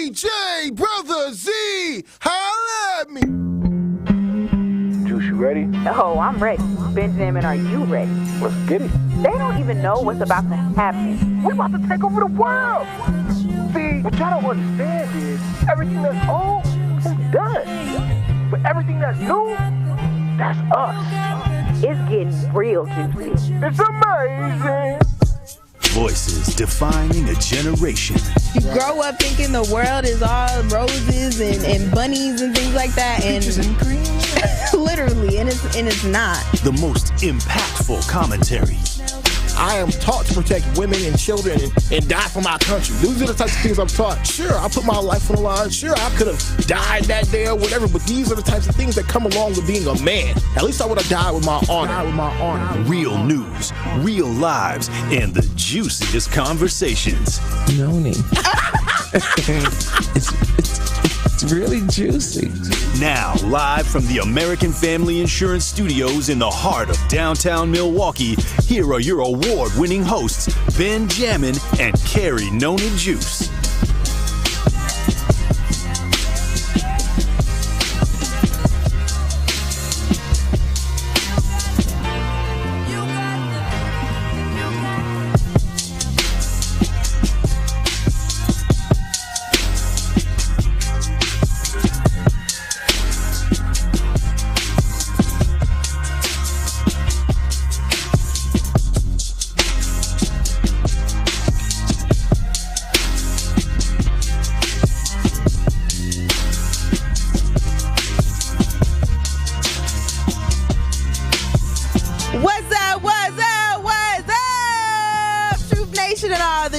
DJ Brother Z, holla at me. Juice, you ready? Oh, I'm ready. Benjamin, are you ready? Let's get it. They don't even know what's about to happen. We're about to take over the world. See, what y'all don't understand is everything that's old is done. But everything that's new, that's us. It's getting real juicy. It's amazing. Voices defining a generation. You grow up thinking the world is all roses and bunnies and things like that, and literally, and it's not. The most impactful commentary. I am taught to protect women and children and die for my country. These are the types of things I'm taught. Sure, I put my life on the line. Sure, I could have died that day or whatever, but these are the types of things that come along with being a man. At least I would have died with my honor. Real news, real lives, and the juiciest conversations. Noni. It's really juicy. Now, live from the American Family Insurance Studios in the heart of downtown Milwaukee, here are your award-winning hosts, Ben Jammin and Carrie Noni Juice.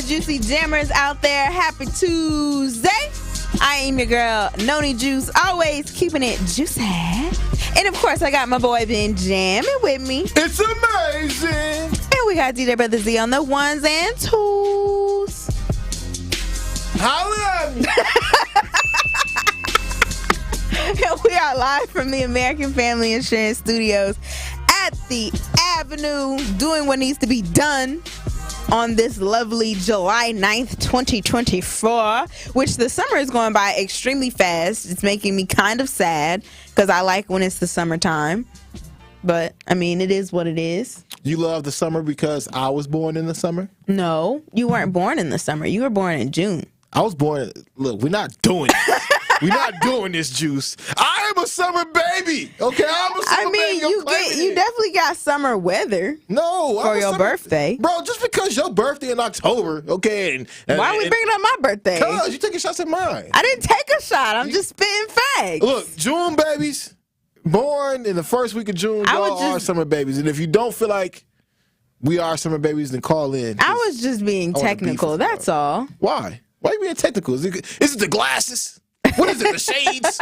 Juicy jammers out there, happy Tuesday. I am your girl Noni Juice, always keeping it juicy. And of course I got my boy Ben Jammin with me. It's amazing. And we got DJ Brother Z on the ones and twos. Holla at me. And we are live from the American Family Insurance Studios at the Avenue, doing what needs to be done on this lovely July 9th, 2024, which the summer is going by extremely fast. It's making me kind of sad because I like when it's the summertime. But, I mean, it is what it is. You love the summer because I was born in the summer? No, you weren't born in the summer. You were born in June. I was born... Look, we're not doing this. We're not doing this, Juice. I am a summer baby. Okay, I'm a summer baby. You definitely got summer weather. No, for your birthday, bro. Just because your birthday in October, okay? And why are we bringing up my birthday? Cause you taking shots at mine. I didn't take a shot. I'm just spitting facts. Look, June babies, born in the first week of June, y'all are summer babies. And if you don't feel like we are summer babies, then call in. I was just being technical. That's all. Why? Why are you being technical? Is it the glasses? What is it, the shades?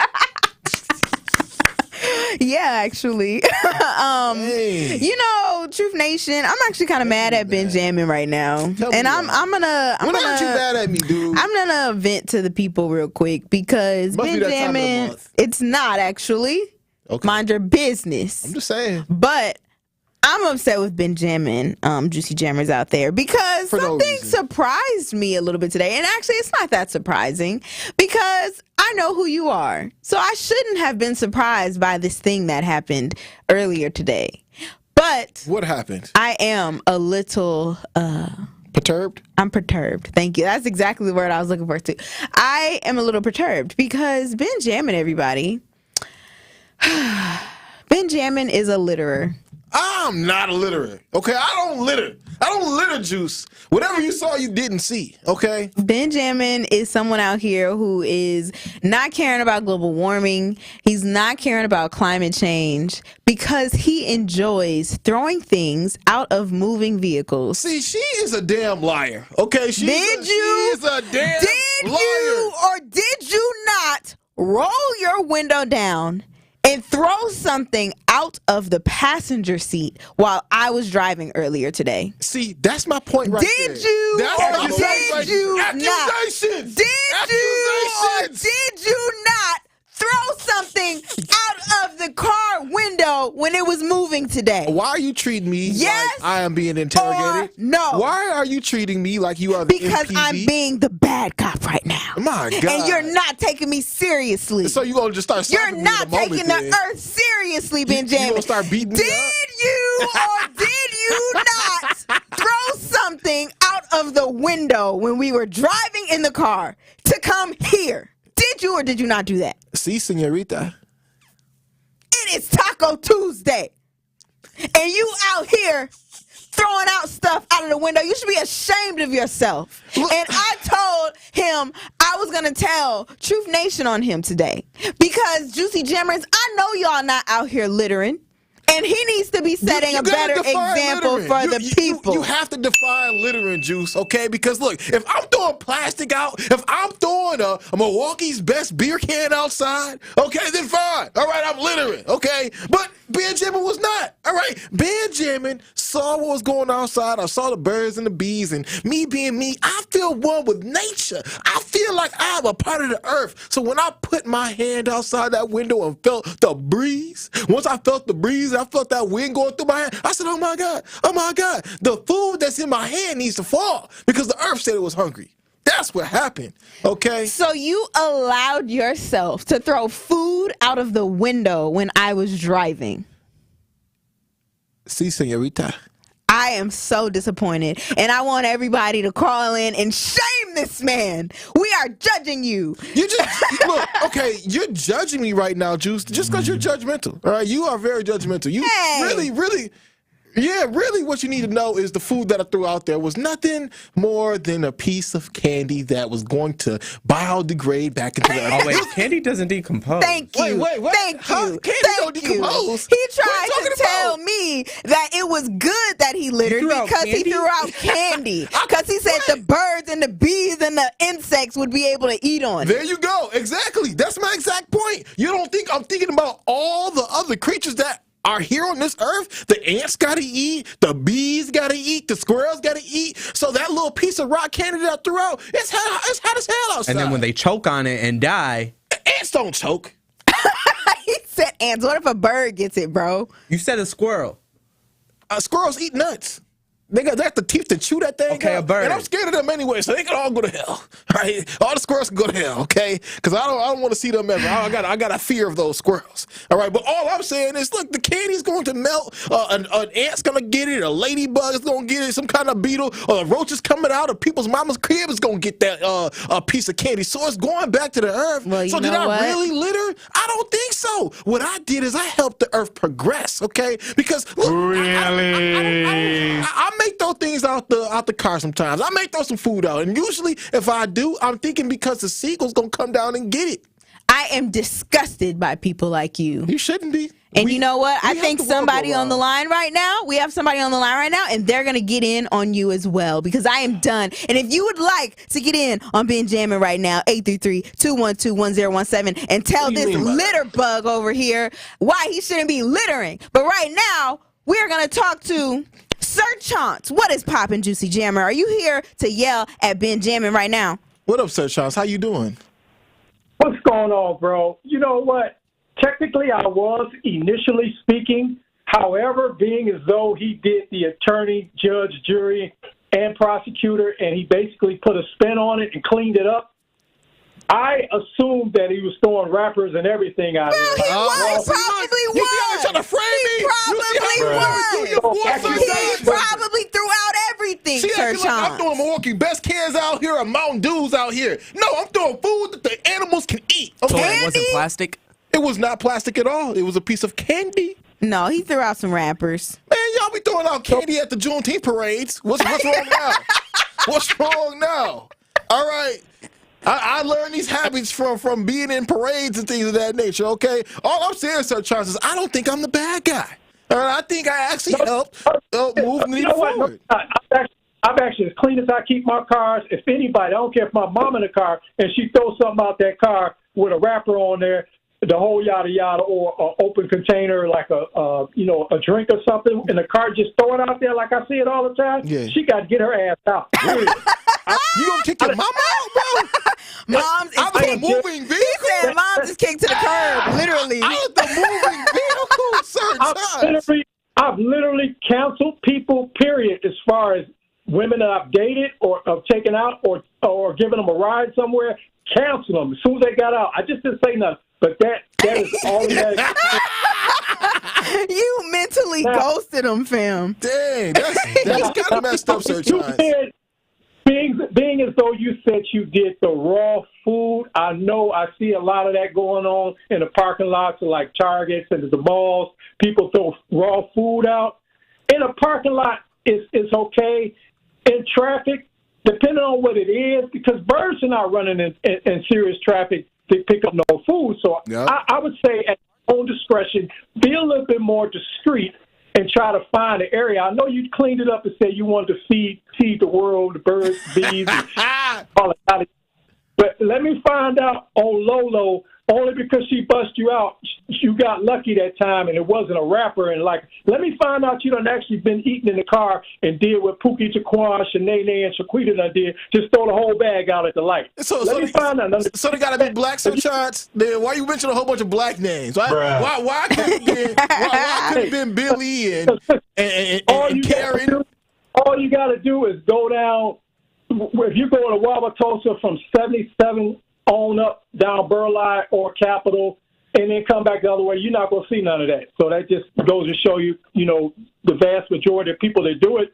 Yeah, actually. You know, Truth Nation, I'm actually kind of mad at Ben Jammin right now. I'm gonna When aren't you mad at me, dude? I'm gonna vent to the people real quick because Ben Jammin, it's not actually. Okay. Mind your business. I'm just saying. But I'm upset with Ben Jammin, Juicy Jammers out there, because something surprised me a little bit today. And actually, it's not that surprising because I know who you are. So I shouldn't have been surprised by this thing that happened earlier today. But what happened? I am a little perturbed? I'm perturbed. Thank you. That's exactly the word I was looking for too. I am a little perturbed because Ben Jammin, everybody. Ben Jammin is a litterer. I'm not a litterer, okay? I don't litter, Juice. Whatever you saw, you didn't see, okay? Ben Jammin is someone out here who is not caring about global warming. He's not caring about climate change because he enjoys throwing things out of moving vehicles. See, she is a damn liar, okay? She is a damn liar. Did you or did you not roll your window down and throw something out of the passenger seat while I was driving earlier today? See, that's my point right there. Did you or did you not? Accusations! Did you or did you not throw something out of the car window when it was moving today? Why are you treating me Yes like I am being interrogated? or no? Why are you treating me like you are the Because MPD? I'm being the bad cop right now. My God. And you're not taking me seriously. So you gonna just start You're slapping me not in the moment, taking then. the earth seriously, Ben You Jammin. gonna start beating me Did up? you or did you not throw something out of the window when we were driving in the car to come here? Did you or did you not do that? See, señorita. It is Taco Tuesday. And you out here throwing out stuff out of the window. You should be ashamed of yourself. And I told him I was going to tell Truth Nation on him today. Because, Juicy Jammers, I know y'all not out here littering. And he needs to be setting You a gotta better define example littering. for the people. You have to define littering, Juice, okay? Because look, if I'm throwing plastic out, if I'm throwing a Milwaukee's best beer can outside, okay, then fine. All right, I'm littering, okay? But Benjamin was not. All right, Benjamin saw what was going on outside. I saw the birds and the bees, and me being me, I feel one with nature. I feel like I'm a part of the earth. So when I put my hand outside that window and felt the breeze, once I felt the breeze, I felt that wind going through my hand, I said, oh my God, the food that's in my hand needs to fall because the earth said it was hungry. That's what happened, okay? So you allowed yourself to throw food out of the window when I was driving. See, señorita. I am so disappointed, and I want everybody to call in and shame this man. We are judging you. You just look, okay, you're judging me right now, Juice, just because you're judgmental. All right, you are very judgmental. You Hey. really what you need to know is the food that I threw out there was nothing more than a piece of candy that was going to biodegrade back into the earth. Oh, wait, candy doesn't decompose. Thank you. Wait, what? Thank Huh? you. Candy don't Thank you. decompose. He What tried are you to talking tell about? me that it was good that he littered threw out because he candy? threw out candy. Because he said the birds and the bees and the insects would be able to eat on it. There you go. Exactly. That's my exact point. You don't think I'm thinking about all the other creatures that are here on this earth? The ants gotta eat, the bees gotta eat, the squirrels gotta eat. So that little piece of rock candy that I threw out, it's hot as hell outside. And then when they choke on it and die, ants don't choke. He said ants. What if a bird gets it, bro? you said a squirrel. Squirrels eat nuts. They got the teeth to chew that thing. Okay, up. a bird. And I'm scared of them anyway, so they can all go to hell. All right, all the squirrels can go to hell, okay? Because I don't want to see them ever. I got a fear of those squirrels. All right, but all I'm saying is, look, the candy's going to melt. An ant's gonna get it. A ladybug is gonna get it. Some kind of beetle. Or a roach is coming out of people's mama's crib is gonna get that a piece of candy. So it's going back to the earth. Well, you so did know I what? really litter? I don't think so. What I did is I helped the earth progress, okay? Because look, I make those things out the car sometimes. I may throw some food out, and usually if I do, I'm thinking because the seagull's gonna come down and get it. I am disgusted by people like you. You shouldn't be. And you know what? I have think the world somebody go on the round. line right now, we have somebody on the line right now, and they're going to get in on you as well because I am done. And if you would like to get in on Ben Jammin right now, 833-212-1017, and tell What do you this mean by litter bug over here why he shouldn't be littering. But right now, we're going to talk to Sir Chance. What is poppin', Juicy Jammer? Are you here to yell at Ben Jammin right now? What up, Sir Charles? How you doing? What's going on, bro? You know what? Technically, I was initially speaking. However, being as though he did the attorney, judge, jury, and prosecutor, and he basically put a spin on it and cleaned it up, I assumed that he was throwing rappers and everything out Well, there. he was. Probably was. You see how he's trying to frame me? He probably was. He probably threw out everything, See, Sir acting like I'm Chance. throwing Milwaukee best cans out here or Mountain Dews out here. No, I'm throwing food that the animals can eat. So Okay? it wasn't plastic? It was not plastic at all. It was a piece of candy. No, he threw out some rappers. Man, y'all be throwing out candy at the Juneteenth parades. What's wrong now? What's wrong now? All right. I learned these habits from being in parades and things of that nature, okay? All I'm saying, Sir Charles, is I don't think I'm the bad guy. All right, I think I actually helped move me forward. I've actually, as clean as I keep my cars, if anybody, I don't care if my mom in the car and she throws something out that car with a wrapper on there, the whole yada yada, or an open container like a drink or something, and the car just throw it out there like I see it all the time. Yeah. She got to get her ass out. Really. You gonna kick your mama out, bro? Mom's is I'm a kicked. moving vehicle. He said mom's is kicked to the curb, literally. I was the moving vehicle, sir. I'm I've literally counseled people, period, as far as women that I've dated or have taken out or given them a ride somewhere, counsel them. As soon as they got out, I just didn't say nothing. But that is automatic. You mentally ghosted them, fam. Dang, that's kind of messed up, Sir John. Being as though you said you did the raw food, I know I see a lot of that going on in the parking lots of like Targets and the malls. People throw raw food out. In a parking lot, it's okay. In traffic, depending on what it is, because birds are not running in serious traffic to pick up no food. So yep. I would say at your own discretion, be a little bit more discreet and try to find an area. I know you cleaned it up and said you wanted to feed the world, the birds, bees, and all that. But let me find out on Lolo, only because she bust you out, you got lucky that time and it wasn't a rapper. And like, let me find out you done actually been eating in the car and did what Pookie Jaquan, Shanae, and Shaquita done did. Just throw the whole bag out at the light. So they got to be black, Sir Chance? Then why you mention a whole bunch of black names? Why couldn't it been Billy and Karen? All you got to do is go down. If you go to Wauwatosa from 77 on up down Burleigh or Capitol, and then come back the other way, you're not going to see none of that. So that just goes to show you, the vast majority of people that do it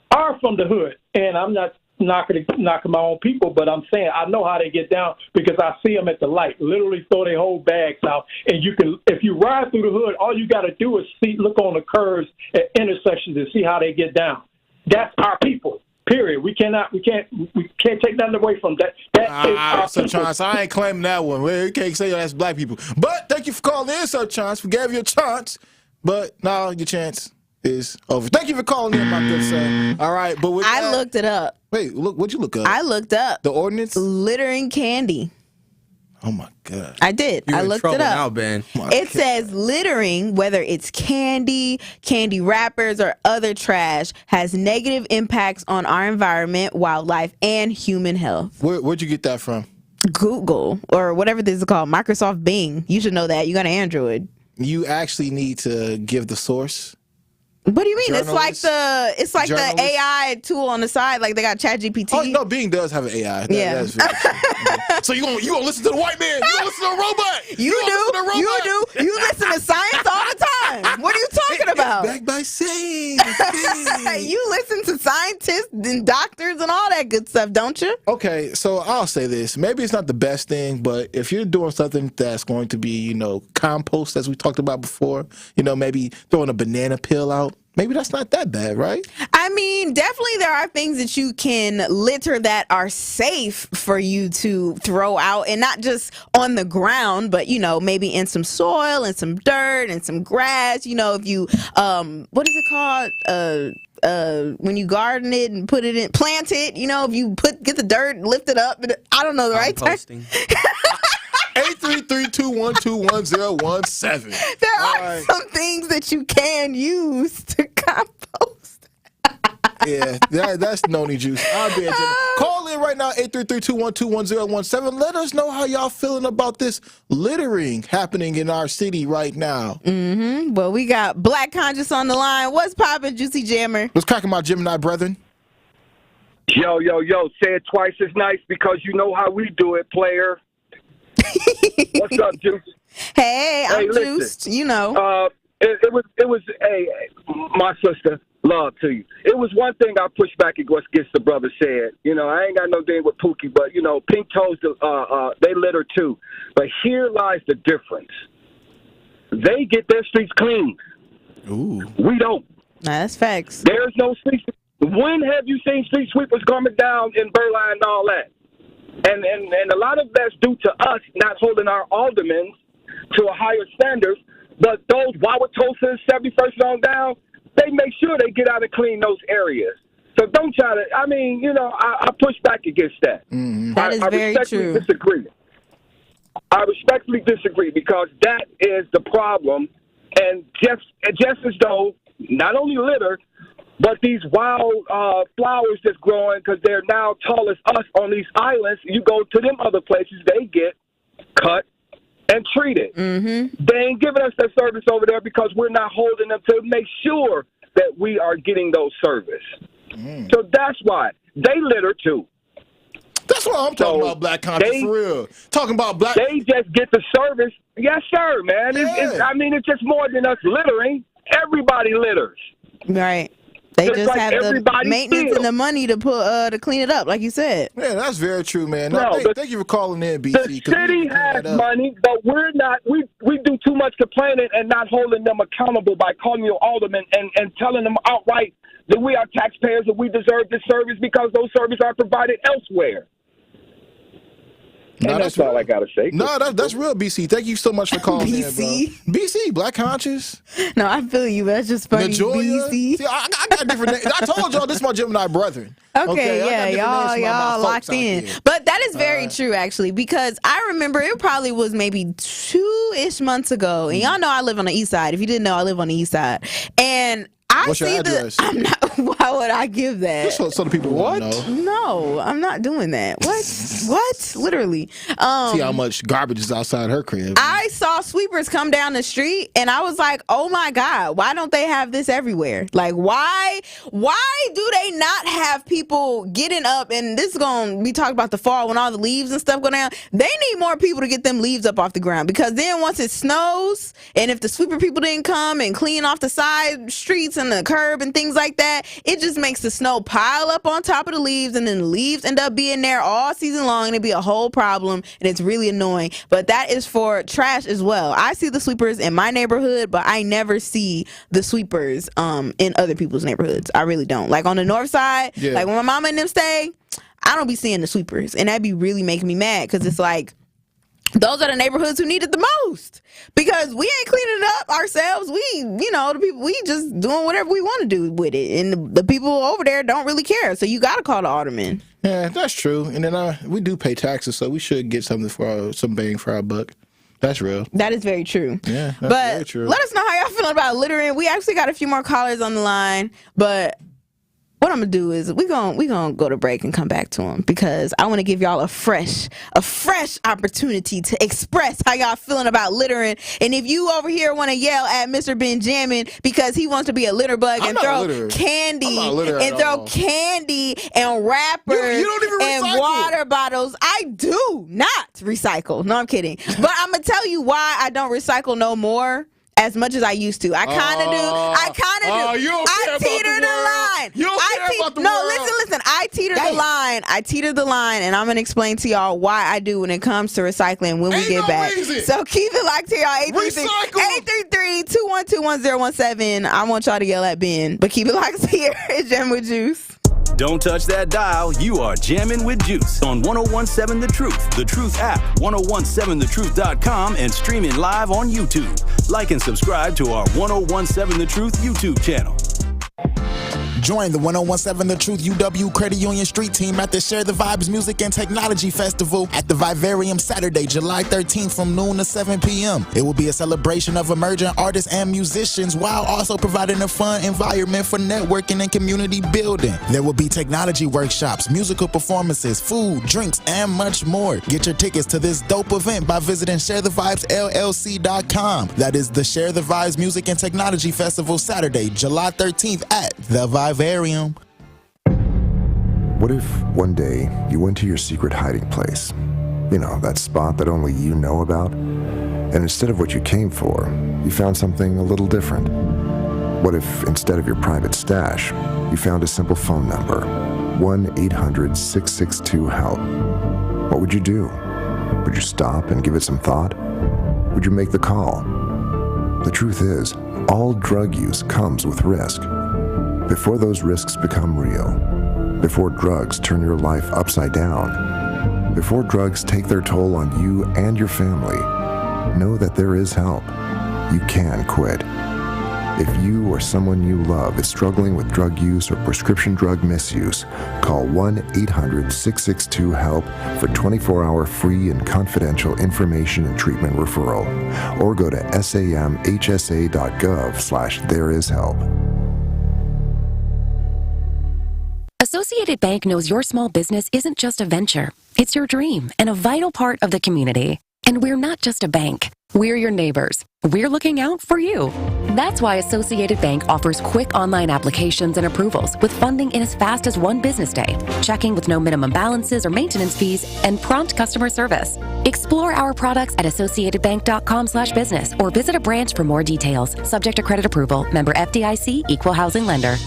are from the hood. And I'm not knocking my own people, but I'm saying I know how they get down because I see them at the light, literally throw their whole bags out. And you can, if you ride through the hood, all you got to do is look on the curves at intersections and see how they get down. That's our people. Period. We can't take nothing away from that. Sir Chance, I ain't claiming that one. We can't say that's black people. But thank you for calling in, Sir Chance. We gave you a chance, but now your chance is over. Thank you for calling in, my good sir. All right, but I looked it up. Wait, what'd you look up? I looked up the ordinance. Littering candy. Oh my God! I did. I looked it up. Now, Ben. It says littering, whether it's candy wrappers, or other trash, has negative impacts on our environment, wildlife, and human health. Where'd you get that from? Google or whatever this is called, Microsoft Bing. You should know that. You got an Android. You actually need to give the source. What do you mean? It's like the AI tool on the side, like they got ChatGPT. Oh no, Bing does have an AI. That's very true. So you gonna listen to the white man? You gonna listen to a robot? You do. You listen to science all the time. What are you talking about? Backed by saying. You listen to scientists and doctors and all that good stuff, don't you? Okay, so I'll say this. Maybe it's not the best thing, but if you're doing something that's going to be, compost, as we talked about before, maybe throwing a banana peel out. Maybe that's not that bad, right? I mean, definitely there are things that you can litter that are safe for you to throw out, and not just on the ground, but, maybe in some soil and some dirt and some grass. If you, what is it called? When you garden it and put it in, plant it, if you get the dirt, lift it up. I don't know the right term. 833-212-1017. There are some things that you can use to compost. Yeah, that's Noni juice. I'll be call in right now, 833-212-1017. Let us know how y'all feeling about this littering happening in our city right now. Mm-hmm. Well, we got Black Conscious on the line. What's poppin', Juicy Jammer? What's cracking, my Gemini brethren? Yo, say it twice as nice because you know how we do it, player. What's up, Juice? Hey, I'm Juiced. It was my sister. Love to you. It was one thing I pushed back against the brother said. I ain't got no deal with Pookie, but pink toes, they litter too. But here lies the difference. They get their streets clean. Ooh. We don't. That's facts. There's no street. When have you seen street sweepers coming down in Burleigh and all that? And a lot of that's due to us not holding our aldermen to a higher standard. But those Wauwatosas, 71st on down, they make sure they get out and clean those areas. So don't try to, I push back against that. Mm-hmm. That is very true. I respectfully disagree because that is the problem. And just as though not only litter, but these wild flowers that's growing because they're now tall as us on these islands, you go to them other places, they get cut, and treated. They ain't giving us that service over there because we're not holding them to make sure that we are getting those service. So that's why they litter too. That's what I'm talking about, Black conscious, for real. Talking about black. They just get the service. Yes, sir, man. It's just more than us littering. Everybody litters. Right. They just like have the maintenance steals. and the money to put to clean it up, like you said. Yeah, that's very true, man. Thank you for calling in, BC. The city has money, but we're not. We do too much complaining and not holding them accountable by calling your alderman and telling them outright that we are taxpayers and we deserve this service because those services are provided elsewhere. And that's all I got to say. No, that's real, BC. Thank you so much for calling in, bro. BC, Black Conscious. No, I feel you. That's just funny, BC. See, I got different names. I told y'all this is my Gemini brethren. Okay, yeah, y'all locked in. But that is very true, actually, because I remember it probably was maybe 2-ish months ago. And y'all know I live on the east side. If you didn't know, I live on the east side. And What's your address? I'm not. Why would I give that? Just so the people want to know. No, I'm not doing that. What? Literally. See how much garbage is outside her crib. I saw sweepers come down the street, and I was like, "Oh my God, why don't they have this everywhere? Like, why do they not have people getting up?" And this is gonna be talked about the fall when all the leaves and stuff go down. They need more people to get them leaves up off the ground, because then once it snows, and if the sweeper people didn't come and clean off the side streets and the curb and things like that, it just makes the snow pile up on top of the leaves, and then the leaves end up being there all season long, and it'd be a whole problem, and it's really annoying. But that is for trash as well. I see the sweepers in my neighborhood, but I never see the sweepers in other people's neighborhoods. I really don't. Like on the north side, like when my mama and them stay, I don't be seeing the sweepers, and that'd be really making me mad, because it's like, those are the neighborhoods who need it the most, because we ain't cleaning it up ourselves. The people, we just doing whatever we want to do with it, and the people over there don't really care. So you got to call the alderman. Yeah, that's true. And then we do pay taxes, so we should get something for some bang for our buck. That's real. That is very true. Yeah, that's very true. Let us know how y'all feeling about littering. We actually got a few more callers on the line, but what I'm gonna do is we gonna go to break and come back to them, because I want to give y'all a fresh opportunity to express how y'all feeling about littering. And if you over here want to yell at Mr. Ben Jammin because he wants to be a litter bug and throw candy and wrappers and water bottles, I do not recycle. No, I'm kidding. But I'm gonna tell you why I don't recycle no more as much as I used to. I kind of do. I teeter the line. You don't care about the world. Listen. I teeter the line. I teeter the line, and I'm going to explain to y'all why I do when it comes to recycling when we get back. So keep it locked here, y'all. 833-212-1017. I want y'all to yell at Ben, but keep it locked here. It's Jammin' with Juice. Don't touch that dial. You are Jammin' with Juice on 1017 The Truth, The Truth app, 1017thetruth.com, and streaming live on YouTube. Like and subscribe to our 1017 The Truth YouTube channel. Join the 1017 The Truth UW Credit Union Street Team at the Share the Vibes Music and Technology Festival at the Vivarium Saturday, July 13th from noon to 7 p.m. It will be a celebration of emerging artists and musicians while also providing a fun environment for networking and community building. There will be technology workshops, musical performances, food, drinks, and much more. Get your tickets to this dope event by visiting sharethevibesllc.com. That is the Share the Vibes Music and Technology Festival Saturday, July 13th at the Vivarium. What if one day you went to your secret hiding place? You know, that spot that only you know about? And instead of what you came for, you found something a little different. What if instead of your private stash, you found a simple phone number, 1-800-662-HELP? What would you do? Would you stop and give it some thought? Would you make the call? The truth is, all drug use comes with risk. Before those risks become real, before drugs turn your life upside down, before drugs take their toll on you and your family, know that there is help. You can quit. If you or someone you love is struggling with drug use or prescription drug misuse, call 1-800-662-HELP for 24-hour free and confidential information and treatment referral, or go to samhsa.gov/thereishelp. Associated Bank knows your small business isn't just a venture. It's your dream and a vital part of the community. And we're not just a bank. We're your neighbors. We're looking out for you. That's why Associated Bank offers quick online applications and approvals with funding in as fast as one business day, checking with no minimum balances or maintenance fees, and prompt customer service. Explore our products at associatedbank.com/business or visit a branch for more details. Subject to credit approval. Member FDIC, Equal Housing Lender.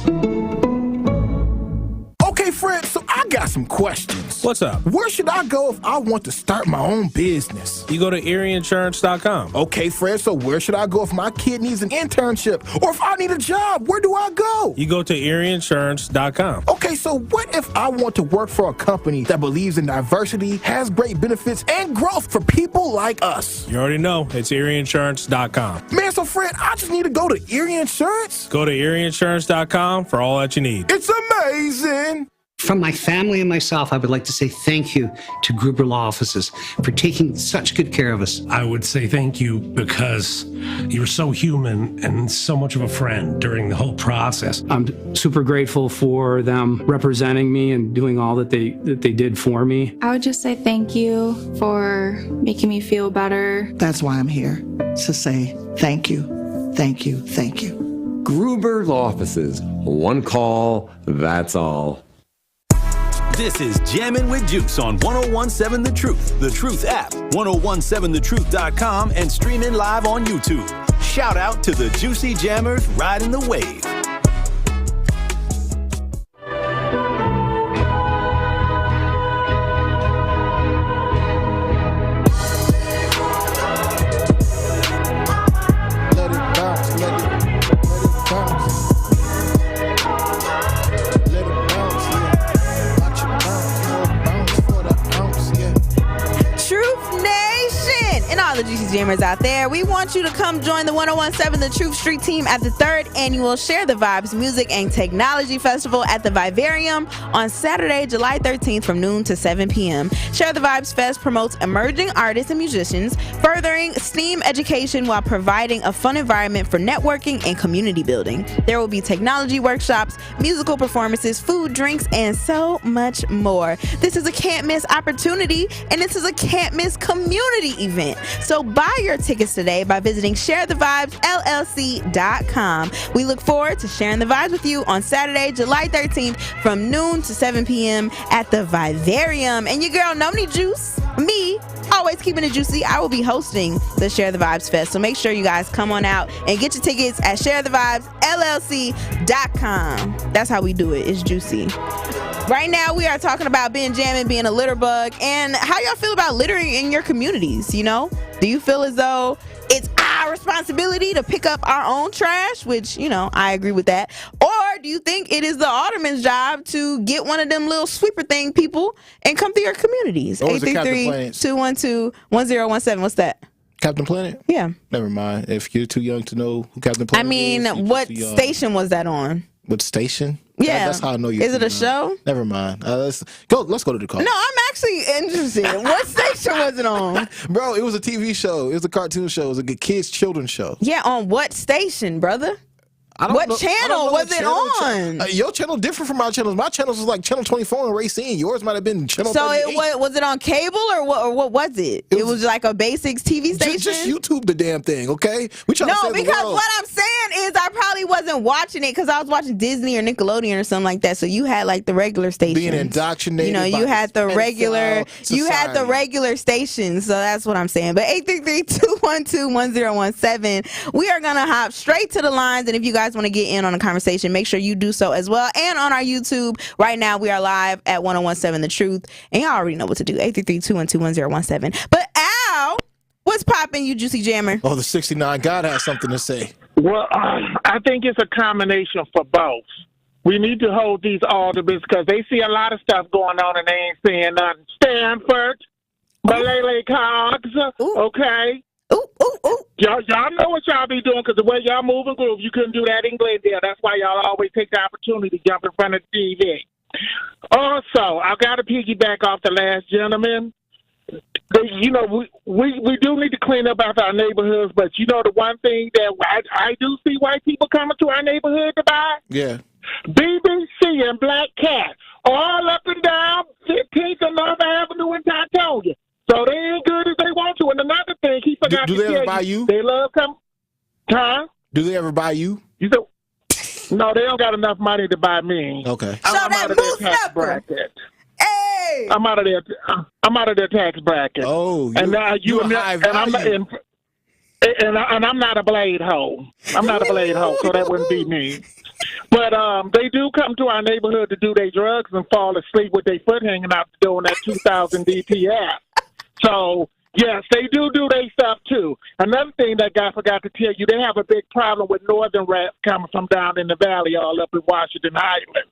Okay, Fred, so I got some questions. What's up? Where should I go if I want to start my own business? You go to erieinsurance.com. Okay, Fred, so where should I go if my kid needs an internship? Or if I need a job, where do I go? You go to erieinsurance.com. Okay, so what if I want to work for a company that believes in diversity, has great benefits, and growth for people like us? You already know. It's erieinsurance.com. Man, so Fred, I just need to go to Erie Insurance? Go to erieinsurance.com for all that you need. It's amazing. From my family and myself, I would like to say thank you to Gruber Law Offices for taking such good care of us. I would say thank you because you're so human and so much of a friend during the whole process. I'm super grateful for them representing me and doing all that they did for me. I would just say thank you for making me feel better. That's why I'm here, to say thank you, thank you, thank you. Gruber Law Offices. One call, that's all. This is Jammin' with Juice on 1017 The Truth, The Truth app, 1017thetruth.com, and streaming live on YouTube. Shout out to the Juicy Jammers riding the wave. Juicy Jammers out there, we want you to come join the 1017 The Truth Street Team at the 3rd annual Share the Vibes Music and Technology Festival at the Vivarium on Saturday, July 13th from noon to 7 p.m. Share the Vibes Fest promotes emerging artists and musicians, furthering STEAM education while providing a fun environment for networking and community building. There will be technology workshops, musical performances, food, drinks, and so much more. This is a can't miss opportunity, and this is a can't miss community event. So buy your tickets today by visiting sharethevibesllc.com. We look forward to sharing the vibes with you on Saturday, July 13th from noon to 7 p.m. at the Vivarium. And your girl, Noni Juice, me, always keeping it juicy, I will be hosting the Share the Vibes Fest. So make sure you guys come on out and get your tickets at sharethevibesllc.com. That's how we do it. It's juicy. Right now, we are talking about being jamming, being a litter bug, and how y'all feel about littering in your communities, you know? Do you feel as though it's our responsibility to pick up our own trash, which, you know, I agree with that? Or do you think it is the alderman's job to get one of them little sweeper thing people and come through your communities? 833-212-1017. What's that? Captain Planet? Yeah. Never mind. If you're too young to know who Captain Planet is. I mean, what station was that on? What station? Yeah. That's how I know you. Is it a show? Never mind. Let's go to the call. No, I'm actually interested. What station was it on? Bro, it was a TV show. It was a cartoon show. It was a kids' children's show. Yeah, on what station, brother? What channel was it on? Your channel different from my channels. My channels was like channel 24 and Racine. Yours might have been channel 38. So was it on cable or what was it? It was like a basic TV station? Just YouTube the damn thing, okay? We trying to save the world. Because what I'm saying is I probably wasn't watching it because I was watching Disney or Nickelodeon or something like that. So you had like the regular stations. Being indoctrinated. You know, you had the regular stations. So that's what I'm saying. But 833-212-1017. We are gonna hop straight to the lines, and if you guys want to get in on the conversation, make sure you do so as well. And on our YouTube right now, we are live at 1017 The Truth, and y'all already know what to do. 833-212-1017. But Al, what's popping, you juicy jammer? Oh, the 69 God has something to say. Well, I think it's a combination for both. We need to hold these aldermen because they see a lot of stuff going on and they ain't saying nothing. Stanford, Malele Cogs, okay? Y'all know what y'all be doing because the way y'all move and groove, you couldn't do that in Glendale. That's why y'all always take the opportunity to jump in front of the TV. Also, I got to piggyback off the last gentleman. You know, we do need to clean up after our neighborhoods, but you know the one thing that I do see white people coming to our neighborhood to buy? Yeah. BBC and Black Cat all up and down 15th and North Avenue in Tatonia. So they ain't good as they want to. And the nice Do they ever buy you? They love come. Huh? Do they ever buy you? You said, no, they don't got enough money to buy me. Okay. I'm out of their tax bracket. Hey! I'm out of their tax bracket. Oh, and now you high value. And I'm not a blade hoe. I'm not a blade hoe, so that wouldn't be me. But they do come to our neighborhood to do their drugs and fall asleep with their foot hanging out the door in that 2000 DPS. So, yes, they do their stuff, too. Another thing that guy forgot to tell you, they have a big problem with northern rats coming from down in the valley all up in Washington Island.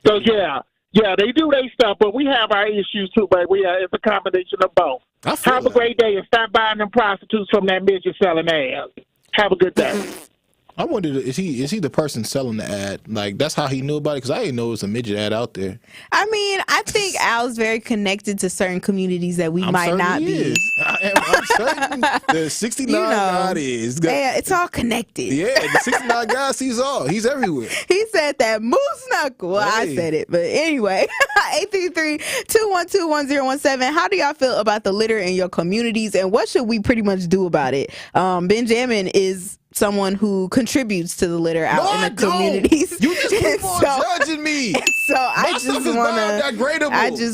So, yeah, they do their stuff, but we have our issues, too, but it's a combination of both. Have a great day and stop buying them prostitutes from that midget selling ass. Have a good day. I wondered, is he the person selling the ad? Like, that's how he knew about it? Because I didn't know it was a midget ad out there. I mean, I think Al's very connected to certain communities that we might not be. I'm certain the 69 God is. Yeah, it's all connected. Yeah, the 69 God sees all. He's everywhere. He said that moose knuckle. Well, I said it, but anyway. 833-212-1017. How do y'all feel about the litter in your communities, and what should we pretty much do about it? Benjamin is someone who contributes to the litter out in the communities. You just keep on judging me. So I just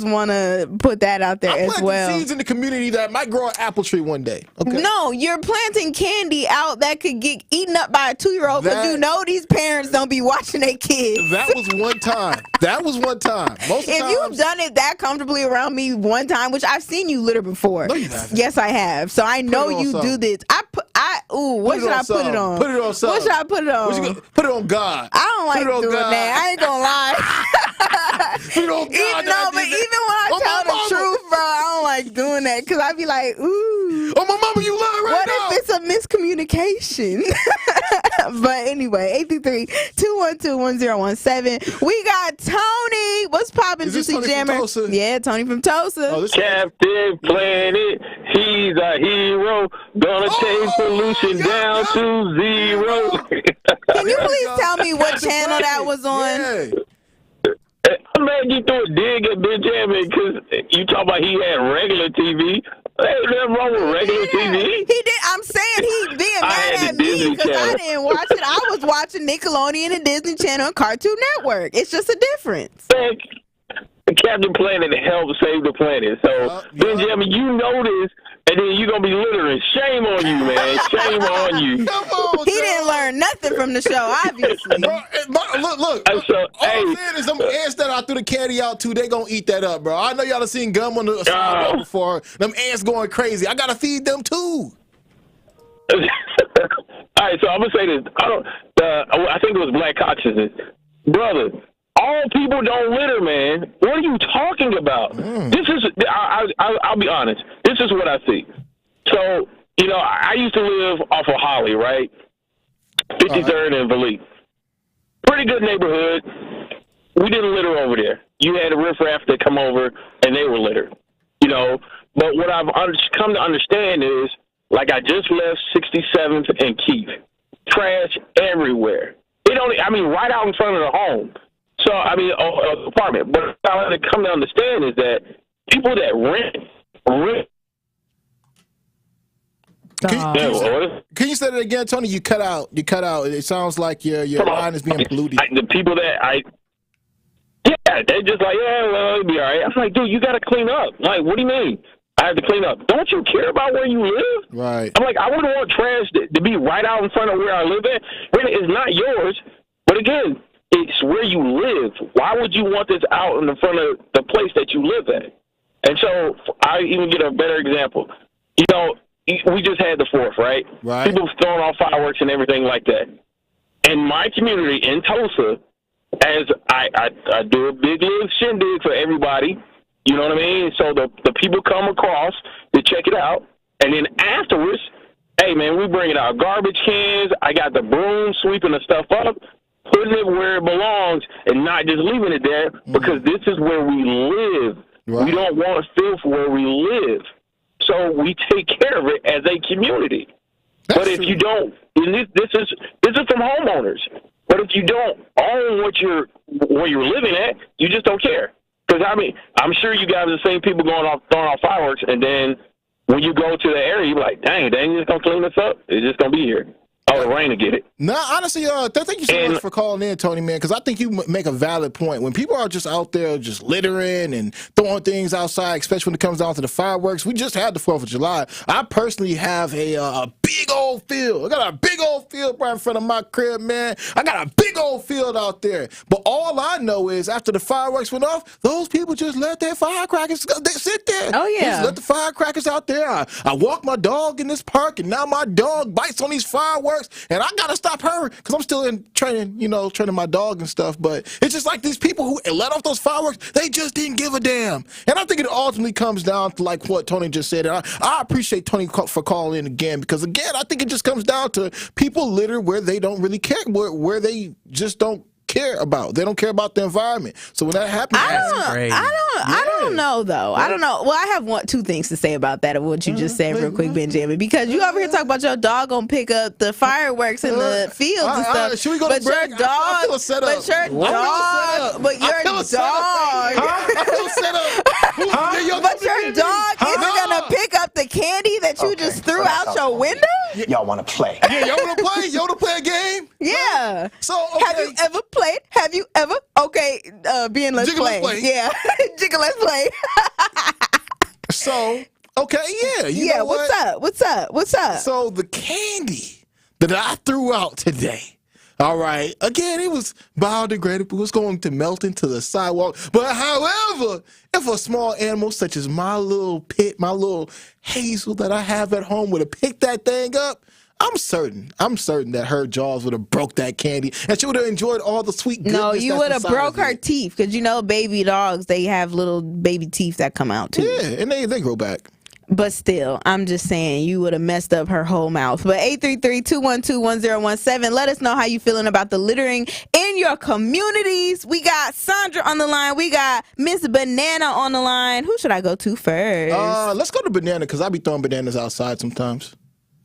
want to put that out there as well. Seeds in the community that might grow an apple tree one day. Okay. No, you're planting candy out that could get eaten up by a 2-year-old because you know these parents don't be watching their kids. That was one time. Most if you've done it that comfortably around me one time, which I've seen you litter before. No, you haven't. Yes, I have. So I know you do this. What should I put it on? Put it on something. What should I put it on? Put it on God. I don't like doing that. I ain't gonna lie. Put it on God. But even when I tell the truth, bro, I don't like doing that because I be like, ooh. Oh, my mama, you lying right now. What if it's a miscommunication? But anyway, 833-212-1017. We got Tony. What's poppin', Juicy Jammer? Yeah, Tony from Tulsa. Captain Planet, he's a hero. Gonna take pollution down to zero. Can you please tell me what channel that was on? Yeah. I'm mad you threw a dig at Benjamin because you talk about he had regular TV. Ain't nothing wrong with regular TV. He did. I'm saying he being mad at me because I didn't watch it. I was watching Nickelodeon and Disney Channel and Cartoon Network. It's just a difference. Captain Planet helped save the planet. So, Benjamin, you know this, and then you're going to be littering. Shame on you, man. Shame on you. He didn't learn nothing from the show, obviously. Look. All I'm saying is them ants that I threw the candy out to, they going to eat that up, bro. I know y'all have seen gum on the sidewalk before. Them ants going crazy. I got to feed them, too. All right, so I'm going to say this. I think it was Black Consciousness. Brother, all people don't litter, man. What are you talking about? This is, I'll be honest. This is what I see. So, I used to live off of Holly, right? 53rd and Valee. Pretty good neighborhood. We didn't litter over there. You had a riffraff that come over, and they were littered. But what I've come to understand is, like I just left 67th and Keith. Trash everywhere. Right out in front of the home. So, apartment. But what I come to understand is that people that rent. Can you say that again, Tony? You cut out. It sounds like your line is being polluted. The people that they're just like, it'll be all right. I'm like, dude, you got to clean up. Like, what do you mean? I have to clean up. Don't you care about where you live? Right. I'm like, I wouldn't want trash to be right out in front of where I live at. It's not yours, but again, it's where you live. Why would you want this out in the front of the place that you live at? And so I even get a better example. We just had the 4th, right? Right. People throwing off fireworks and everything like that. In my community in Tulsa, as I do a big little shindig for everybody, you know what I mean? So the people come across to check it out, and then afterwards, hey, man, we bringing out garbage cans. I got the broom sweeping the stuff up, putting it where it belongs, and not just leaving it there because this is where we live. Right. We don't want filth where we live. So we take care of it as a community. But if you don't, and this is from homeowners. But if you don't own where you're living at, you just don't care. Because I'm sure you guys are the same people throwing off fireworks, and then when you go to the area, you're like, dang, they ain't just going to clean this up. It's just going to be here. Oh, the rain to get it. No, honestly, thank you so much for calling in, Tony, man, because I think you make a valid point. When people are just out there just littering and throwing things outside, especially when it comes down to the fireworks, we just had the 4th of July. I personally have a big old field. I got a big old field right in front of my crib, man. I got a big old field out there. But all I know is after the fireworks went off, those people just let their firecrackers they sit there. Oh, yeah. They just let the firecrackers out there. I walk my dog in this park, and now my dog bites on these fireworks. And I gotta stop her because I'm still in training my dog and stuff. But it's just like these people who let off those fireworks, they just didn't give a damn. And I think it ultimately comes down to like what Tony just said. And I appreciate Tony for calling in again because again, I think it just comes down to people litter where they don't really care, where they just don't care about. They don't care about the environment. So when that happens, I don't know though. I don't know. Well, I have two things to say about that of what you just said real quick, Benjamin. Because you over here talking about your dog gonna pick up the fireworks in the fields and stuff. Should we go to break? But your dog. But your dog isn't gonna pick up the candy that you just threw out your window. Y'all want to play? Yeah, y'all want to play? You want to play a game? Yeah. So okay. Have you ever played? Have you ever? Okay, let's play. Yeah, Jigga, let's play. So okay, yeah. You know What's up? So the candy that I threw out today. All right. Again, it was biodegradable. It was going to melt into the sidewalk. But however, if a small animal such as my little Hazel that I have at home would have picked that thing up, I'm certain that her jaws would have broke that candy and she would have enjoyed all the sweet goodness. No, you would have broke her teeth because baby dogs, they have little baby teeth that come out too. Yeah, and they grow back. But still, I'm just saying you would have messed up her whole mouth. But 833-212-1017, let us know how you feeling about the littering in your communities. We got Sandra on the line. We got Miss Banana on the line. Who should I go to first? Let's go to Banana because I be throwing bananas outside sometimes.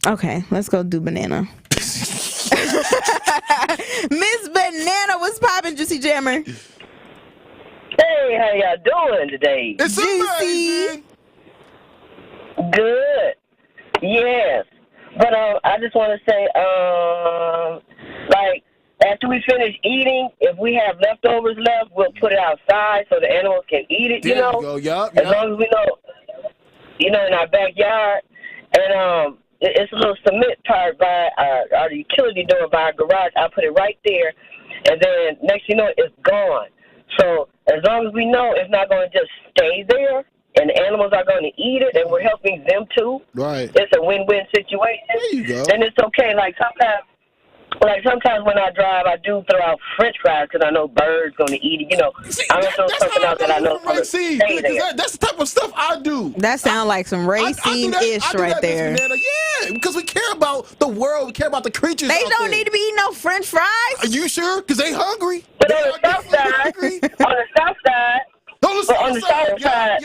Okay, let's go do Banana. Miss Banana, what's poppin', Juicy Jammer? Hey, how y'all doing today? It's Juicy. Good. Yes. But I just want to say, after we finish eating, if we have leftovers left, we'll put it outside so the animals can eat it, There you go. Yup. As long as we know, in our backyard. And it's a little cement part by our utility door by our garage. I put it right there, and then next you know, it's gone. So as long as we know it's not going to just stay there, and the animals are going to eat it, and we're helping them too. Right. It's a win-win situation. There you go. Then it's okay. Sometimes when I drive, I do throw out French fries because I know birds going to eat it. I'm going to throw something out that I know going to stay there. That's the type of stuff I do. That sounds like some Racine-ish right there. Yeah, because we care about the world. We care about the creatures. They don't need to be eating no French fries. Are you sure? Because they hungry. But on the south side, on the south side,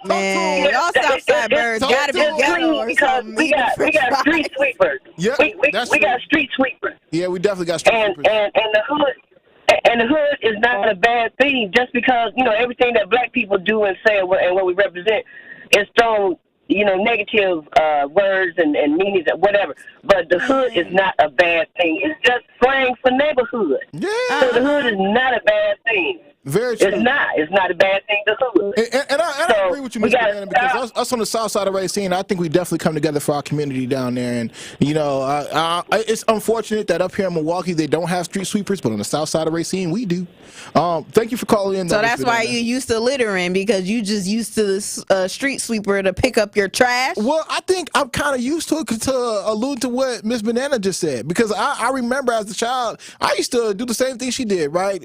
man, y'all Southside birds gotta be ghetto or something. We got street sweepers. Yeah, we got street sweepers. Yeah, we definitely got street sweepers. And the hood is not a bad thing just because everything that black people do and say and what we represent is thrown negative words and meanings and whatever. But the hood is not a bad thing. It's just slang for neighborhood. Yeah. So the hood is not a bad thing. Very true. It's not a bad thing to hood. And I agree with you, Mr. Banana, because us on the south side of Racine, I think we definitely come together for our community down there. And, it's unfortunate that up here in Milwaukee, they don't have street sweepers, but on the south side of Racine, we do. Thank you for calling in. So that's why you used to littering, because you just used to the street sweeper to pick up your trash? Well, I think I'm kind of used to it to allude to what Miss Banana just said, because I remember as a child, I used to do the same thing she did, right?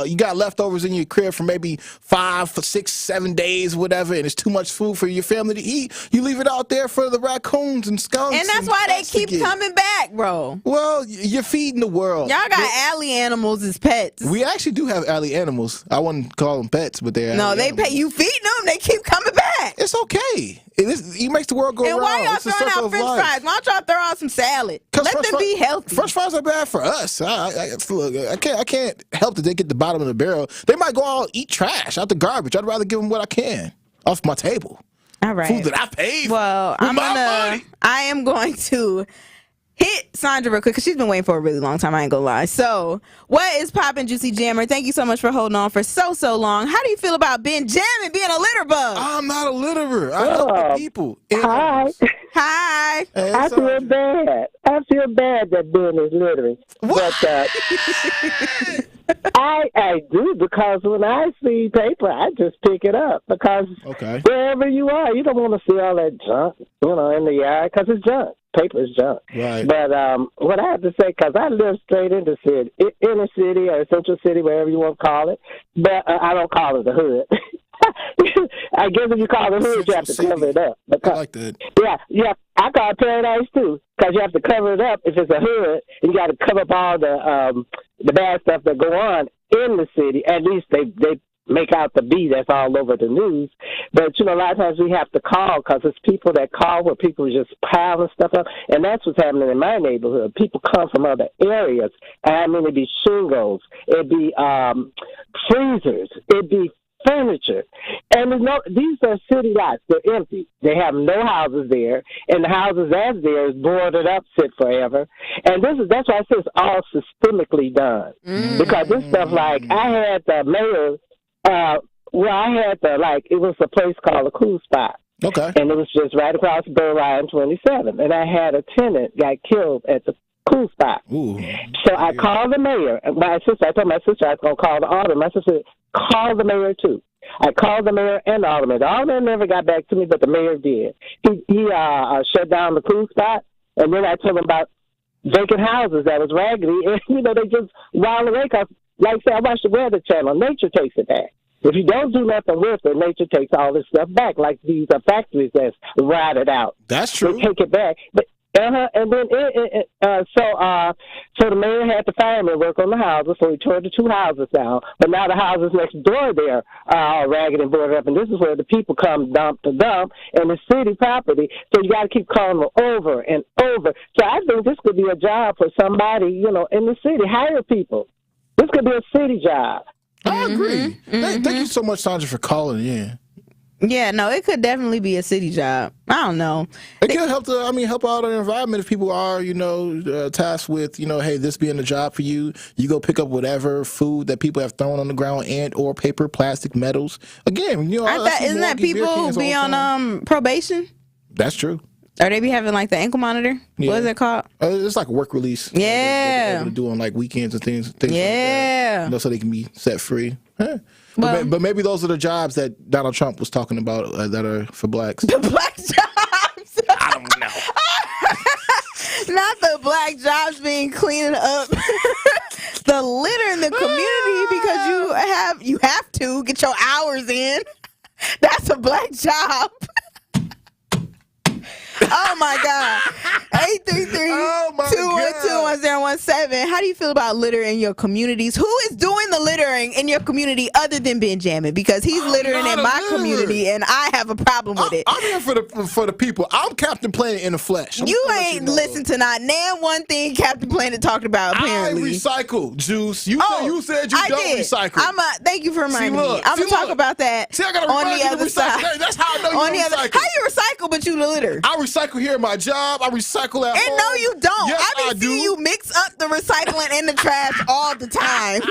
You got leftovers in your crib for maybe 5, 6, 7 days, whatever, and it's too much food for your family to eat. You leave it out there for the raccoons and skunks. And that's why they keep coming back, bro. Well, you're feeding the world. Y'all got alley animals as pets. We actually do have alley animals. I wouldn't call them pets, but they're you feeding them. They keep coming back. It's okay. It makes the world go and round. Why y'all throwing out French fries? Why don't y'all throw out some salad? Let them be healthy. French fries are bad for us. I can't help that they get the bottom of the barrel. They might go out eat trash out the garbage. I'd rather give them what I can off my table. All right. Food that I paid Well, for. I am going to hit Sandra real quick because she's been waiting for a really long time. I ain't gonna lie. So, what is poppin', Juicy Jammer? Thank you so much for holding on for so long. How do you feel about Ben Jammin being a litter bug? I'm not a litterer. I help the people. Hi. Hi. Hey, I feel bad. I feel bad that Ben is littering. What? But I do, because when I see paper, I just pick it up, because wherever you are, you don't want to see all that junk, in the yard, because it's junk. Paper is junk. Right. But what I have to say, because I live straight in the city, inner city or central city, wherever you want to call it, but I don't call it the hood. I guess if you call it hood, you have to cover it up. I like that. Yeah. I call it paradise too, because you have to cover it up if it's a hood, and you got to cover up all the bad stuff that go on in the city. At least they make out the B that's all over the news. But, a lot of times we have to call, because it's people that call where people just piling stuff up. And that's what's happening in my neighborhood. People come from other areas. It'd be shingles. It'd be freezers. It'd be furniture. And these are city lots. They're empty. They have no houses there. And the houses that's there is boarded up, sit forever. And that's why I say it's all systemically done. Because this stuff, like, I had the mayor, it was a place called a Cool Spot. Okay. And it was just right across Line 27. And I had a tenant got killed at the Cool Spot. Ooh. So I called the mayor. I told my sister I was going to call the alderman. My sister called the mayor too. I called the mayor and the alderman. The alderman never got back to me, but the mayor did. He shut down the Cool Spot, and then I told him about vacant houses that was raggedy, and they just wild away, because, like I said, I watched the Weather Channel. Nature takes it back. If you don't do nothing with it, nature takes all this stuff back, like these factories that's rotted out. That's true. They take it back. But and then so the mayor had the firemen work on the houses, so he tore the 2 houses down. But now the houses next door there are all ragged and boarded up, and this is where the people come dump, and it's city property. So you got to keep calling them over and over. So I think this could be a job for somebody, in the city. Hire people. This could be a city job. I agree. Thank you so much, Sandra, for calling in. Yeah, no, it could definitely be a city job. I don't know. It could help out the environment if people are, tasked with, hey, this being a job for you. You go pick up whatever food that people have thrown on the ground and or paper, plastic, metals. Again, isn't that people be on probation? That's true. Or they be having like the ankle monitor? Yeah. What is it called? It's like a work release. Yeah. They're able to do on like weekends and things like that. So they can be set free. Huh. Well, but maybe those are the jobs that Donald Trump was talking about that are for blacks. The black jobs. I don't know. Not the black jobs being cleaning up the litter in the community, because you have to get your hours in. That's a black job. Oh my God. 833-212-1017. How do you feel about litter in your communities? Who is doing the littering in your community other than Ben Jammin? Because he's littering in my community and I have a problem with it. I'm here for the people. I'm Captain Planet in the flesh. You ain't listened to not one thing Captain Planet talked about, apparently. I recycle, Juice. You said you don't recycle. Thank you for reminding me. I'm going to talk about that on the other side. That's how I know you recycle. How you recycle but you litter? I recycle here at my job. I recycle at home. And no, you don't. Yes, I be seeing you mix up the recycling and the trash all the time.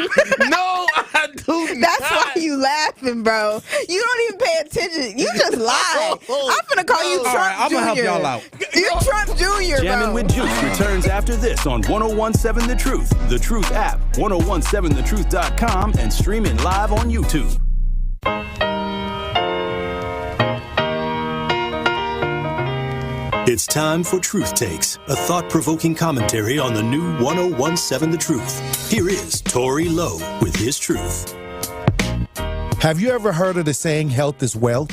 No, I do not. That's why you laughing, bro. You don't even pay attention. You just lie. I'm gonna call you Trump right, I'm Jr. gonna help y'all out. You're Trump Jr., Jammin' bro. with Juice returns after this on 1017 The Truth, The Truth app, 1017thetruth.com, and streaming live on YouTube. It's time for Truth Takes, a thought-provoking commentary on the new 1017 The Truth. Here is Tory Lowe with his truth. Have you ever heard of the saying, health is wealth?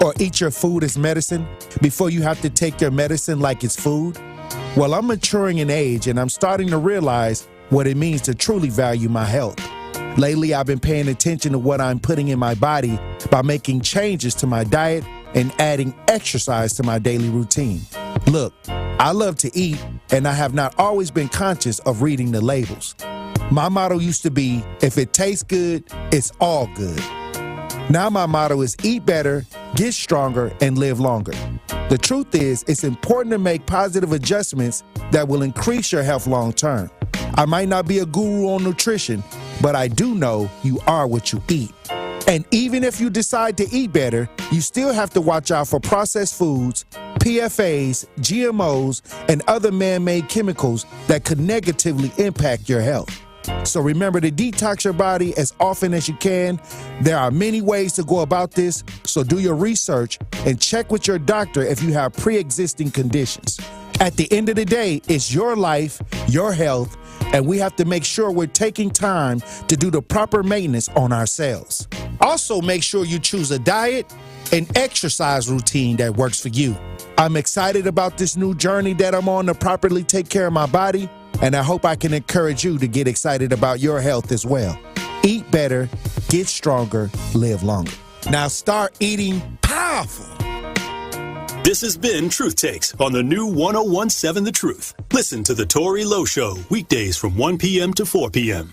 Or eat your food as medicine before you have to take your medicine like it's food? Well, I'm maturing in age and I'm starting to realize what it means to truly value my health. Lately, I've been paying attention to what I'm putting in my body by making changes to my diet and adding exercise to my daily routine. Look, I love to eat, and I have not always been conscious of reading the labels. My motto used to be, if it tastes good, it's all good. Now my motto is eat better, get stronger, and live longer. The truth is, it's important to make positive adjustments that will increase your health long term. I might not be a guru on nutrition, but I do know you are what you eat. And even if you decide to eat better, you still have to watch out for processed foods, PFAs, GMOs, and other man-made chemicals that could negatively impact your health. So remember to detox your body as often as you can. There are many ways to go about this, so do your research and check with your doctor if you have pre-existing conditions. At the end of the day, it's your life, your health, and we have to make sure we're taking time to do the proper maintenance on ourselves. Also, make sure you choose a diet and exercise routine that works for you. I'm excited about this new journey that I'm on to properly take care of my body, and I hope I can encourage you to get excited about your health as well. Eat better, get stronger, live longer. Now start eating powerful. This has been Truth Takes on the new 1017 The Truth. Listen to The Tori Lowe Show weekdays from 1 p.m. to 4 p.m.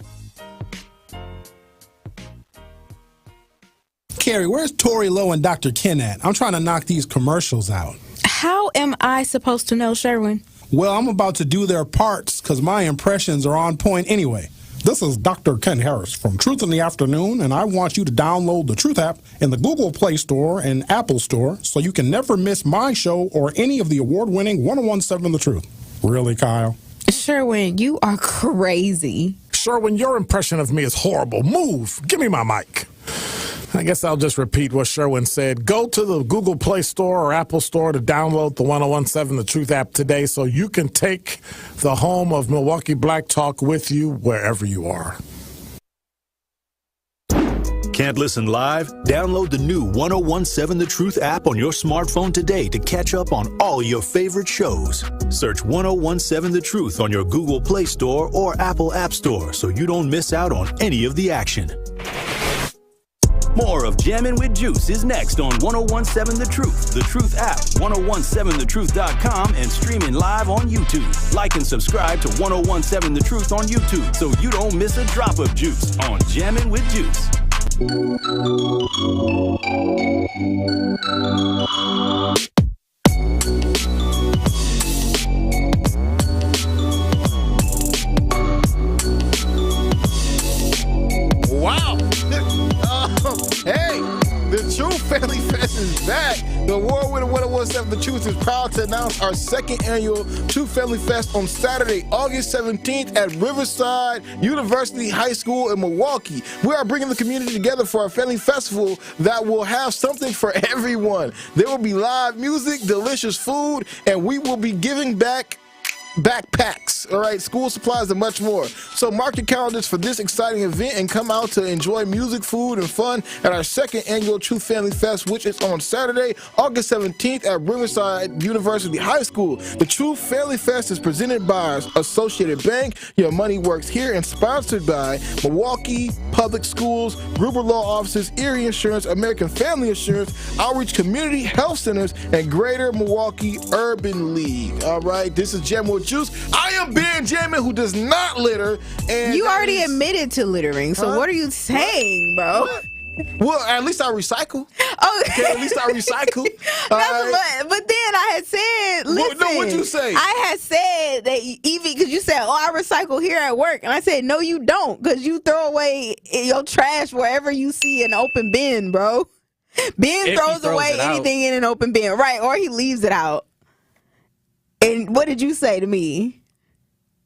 Carrie, where's Tori Lowe and Dr. Ken at? I'm trying to knock these commercials out. How am I supposed to know, Sherwin? Well, I'm about to do their parts because my impressions are on point anyway. This is Dr. Ken Harris from Truth in the Afternoon, and I want you to download the Truth app in the Google Play Store and Apple Store so you can never miss my show or any of the award-winning 1017 The Truth. Really, Kyle? Sherwin, you are crazy. Sherwin, your impression of me is horrible. Move. Give me my mic. I guess I'll just repeat what Sherwin said. Go to the Google Play Store or Apple Store to download the 1017 The Truth app today so you can take the home of Milwaukee Black Talk with you wherever you are. Can't listen live? Download the new 1017 The Truth app on your smartphone today to catch up on all your favorite shows. Search 1017 The Truth on your Google Play Store or Apple App Store so you don't miss out on any of the action. More of Jammin' with Juice is next on 1017 The Truth, The Truth app, 1017thetruth.com, and streaming live on YouTube. Like and subscribe to 1017 The Truth on YouTube so you don't miss a drop of juice on Jammin' with Juice. Wow. Hey, the True Family Fest is back. The award-winning 1017 The Truth is proud to announce our second annual True Family Fest on Saturday, August 17th at Riverside University High School in Milwaukee. We are bringing the community together for a family festival that will have something for everyone. There will be live music, delicious food, and we will be giving back backpacks, all right, school supplies, and much more. So mark your calendars for this exciting event and come out to enjoy music, food, and fun at our second annual True Family Fest, which is on Saturday, August 17th at Riverside University High School. The True Family Fest is presented by Associated Bank, Your Money Works Here, and sponsored by Milwaukee Public Schools, Gruber Law Offices, Erie Insurance, American Family Insurance, Outreach Community Health Centers, and Greater Milwaukee Urban League. All right, this is Jammin' with Juice. I am Ben Jammin, who does not litter. And you already admitted to littering, so what are you saying, bro? What? Well, at least I recycle. Oh, okay, at least I recycle. But then I had said, listen. No, what'd you say? I had said that even because you said, I recycle here at work. And I said, no, you don't, because you throw away your trash wherever you see an open bin, bro. Ben throws away anything in an open bin, right? Or he leaves it out. And what did you say to me?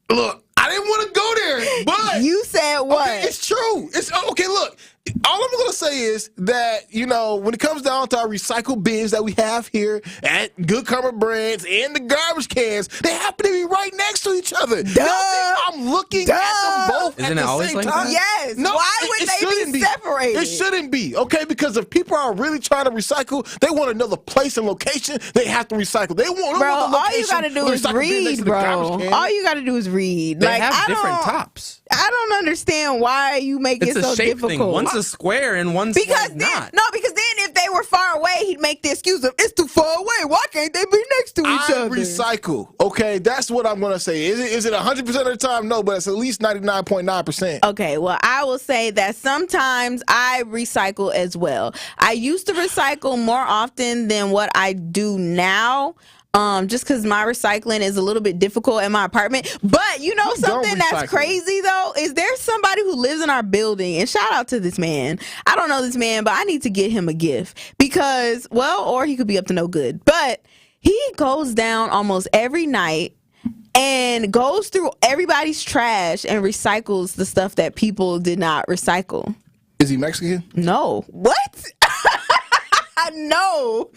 Look, I didn't want to go there, but you said what? Okay, it's true. It's okay. Look, all I'm going to say is that, when it comes down to our recycle bins that we have here at Good Karma Brands and the garbage cans, they happen to be right next to each other. I'm looking at them both Isn't at it the always same like time. that? Yes. No, why would they be separated? It shouldn't be, okay? Because if people are really trying to recycle, they want another place and location, they have to recycle. They want all you got to do is read, bro. All you got to do is read. They have different tops. I don't understand why you make It's it a so shape difficult. thing. One's a square and one's because like then, not. No, because then if they were far away, he'd make the excuse of it's too far away. Why can't they be next to each other? Recycle. Okay, that's what I'm gonna say. Is it 100% of the time? No, but it's at least 99.9%. Okay, well, I will say that sometimes I recycle as well. I used to recycle more often than what I do now. Just because my recycling is a little bit difficult in my apartment. But you know something that's crazy though is there's somebody who lives in our building, and shout out to this man. I don't know this man, but I need to get him a gift because, well, or he could be up to no good. But he goes down almost every night and goes through everybody's trash and recycles the stuff that people did not recycle. Is he Mexican? No. What? No.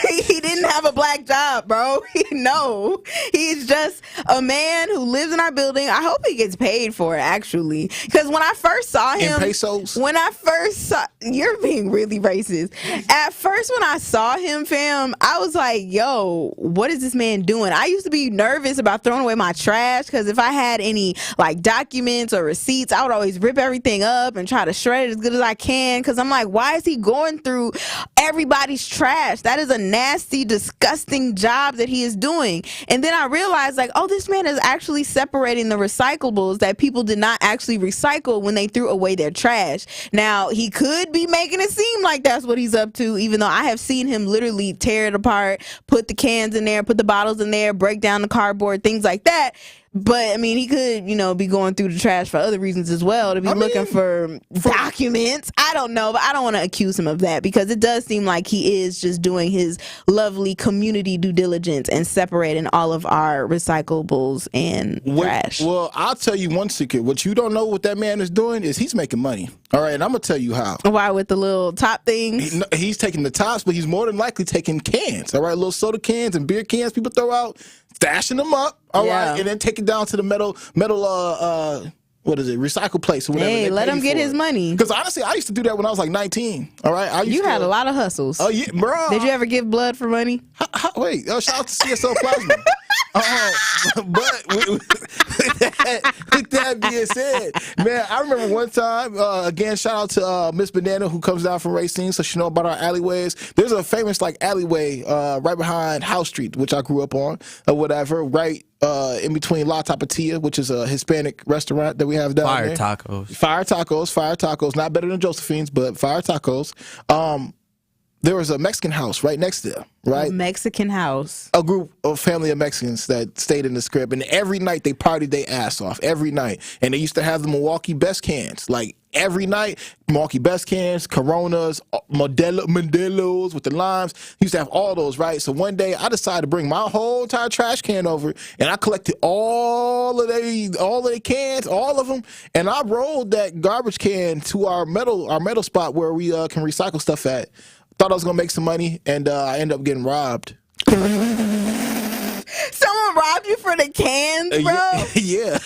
He didn't have a black job, bro. No. He's just a man who lives in our building. I hope he gets paid for it, actually. Because when I first saw him... In pesos? When I first saw... You're being really racist. At first, when I saw him, fam, I was like, yo, what is this man doing? I used to be nervous about throwing away my trash because if I had any, like, documents or receipts, I would always rip everything up and try to shred it as good as I can because I'm like, why is he going through everybody's trash? That is a nasty, disgusting job that he is doing. And then I realized, like, oh, this man is actually separating the recyclables that people did not actually recycle when they threw away their trash. Now, he could be making it seem like that's what he's up to, even though I have seen him literally tear it apart, put the cans in there, put the bottles in there, break down the cardboard, things like that. But, I mean, he could, you know, be going through the trash for other reasons as well, to be looking for documents. I don't know, but I don't want to accuse him of that because it does seem like he is just doing his lovely community due diligence and separating all of our recyclables and trash. Well, I'll tell you one secret. What you don't know what that man is doing is he's making money. All right, and I'm going to tell you how. Why, with the little top things? He's taking the tops, but he's more than likely taking cans. All right, little soda cans and beer cans people throw out, stashing them up. All right, and then take it down to the metal what is it, recycle place or whatever. Hey, let him get his money. Because honestly, I used to do that when I was like 19. All right, you had a lot of hustles. Oh yeah, bro. Did you ever give blood for money? Wait, shout out to CSL Plasma. But with that being said, man, I remember one time, again, shout out to Miss Banana who comes down from Racine, so she know about our alleyways. There's a famous like alleyway right behind House Street, which I grew up on, or whatever, right in between La Tapatia, which is a Hispanic restaurant that we have down there. Fire tacos, not better than Josephine's, but fire tacos. There was a Mexican house right next there, right? A Mexican house. A group of family of Mexicans that stayed in the crib, and every night they partied their ass off, every night. And they used to have the Milwaukee Best cans, like every night, Milwaukee Best cans, Coronas, Modelos with the limes. Used to have all those, right? So one day I decided to bring my whole entire trash can over, and I collected all of their cans, all of them, and I rolled that garbage can to our metal spot where we can recycle stuff at. Thought I was gonna make some money, and I ended up getting robbed. Someone robbed you for the cans, bro? Yeah.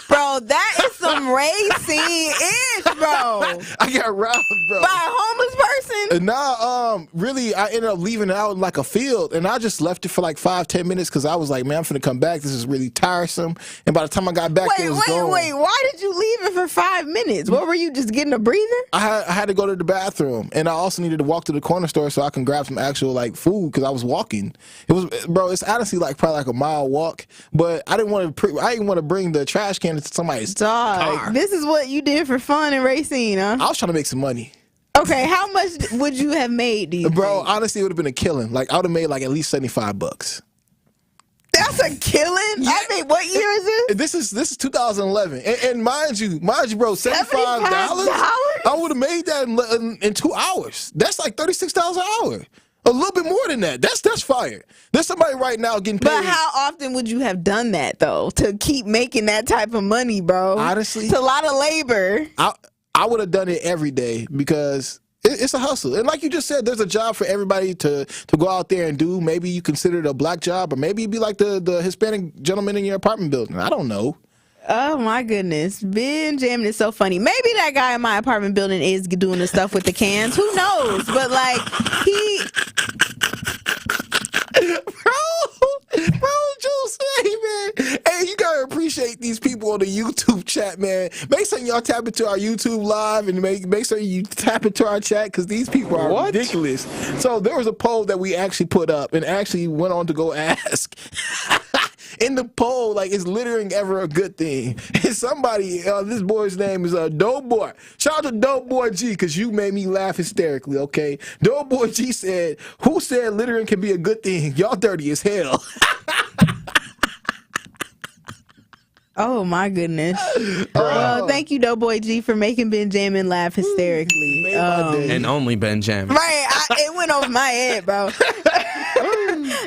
Bro, that is some Racine-ish, bro. I got robbed, bro. By a homeless person? Nah, really, I ended up leaving it out in like a field, and I just left it for like 5-10 minutes because I was like, man, I'm finna come back. This is really tiresome. And by the time I got back, it was gone. Wait, why did you leave it for 5 minutes? What were you, just getting a breather? I had to go to the bathroom, and I also needed to walk to the corner store so I can grab some actual like food because I was walking. It was, bro, it's honestly like probably like a mile walk, but I didn't want to bring the trash can to somebody's car. This is what you did for fun in Racine, huh? I was trying to make some money. Okay, how much would you have made, do you Bro, think? honestly, it would have been a killing. Like, I would have made like at least $75. That's a killing? Yeah. I mean, what year is this? This is 2011. And mind you, bro, $75? I would have made that in 2 hours. That's like $36 an hour. A little bit more than that. That's fire. There's somebody right now getting paid. But how often would you have done that, though, to keep making that type of money, bro? Honestly, it's a lot of labor. I would have done it every day because it's a hustle. And like you just said, there's a job for everybody to go out there and do. Maybe you consider it a black job, or maybe you'd be like the Hispanic gentleman in your apartment building. I don't know. Oh my goodness, Ben Jammin is so funny. Maybe that guy in my apartment building is doing the stuff with the cans. Who knows? But like bro, Jules, hey man, hey, you gotta appreciate these people on the YouTube chat, man. Make sure y'all tap into our YouTube live and make sure you tap into our chat because these people are ridiculous. So there was a poll that we actually put up and actually went on to go ask. In the poll, like, is littering ever a good thing? And somebody, this boy's name is Doughboy. Shout out to Doughboy G, because you made me laugh hysterically, okay? Doughboy G said, who said littering can be a good thing? Y'all dirty as hell. Oh, my goodness. Well, thank you, Doughboy G, for making Ben Jammin laugh hysterically. And only Ben Jammin. Right. It went over my head, bro.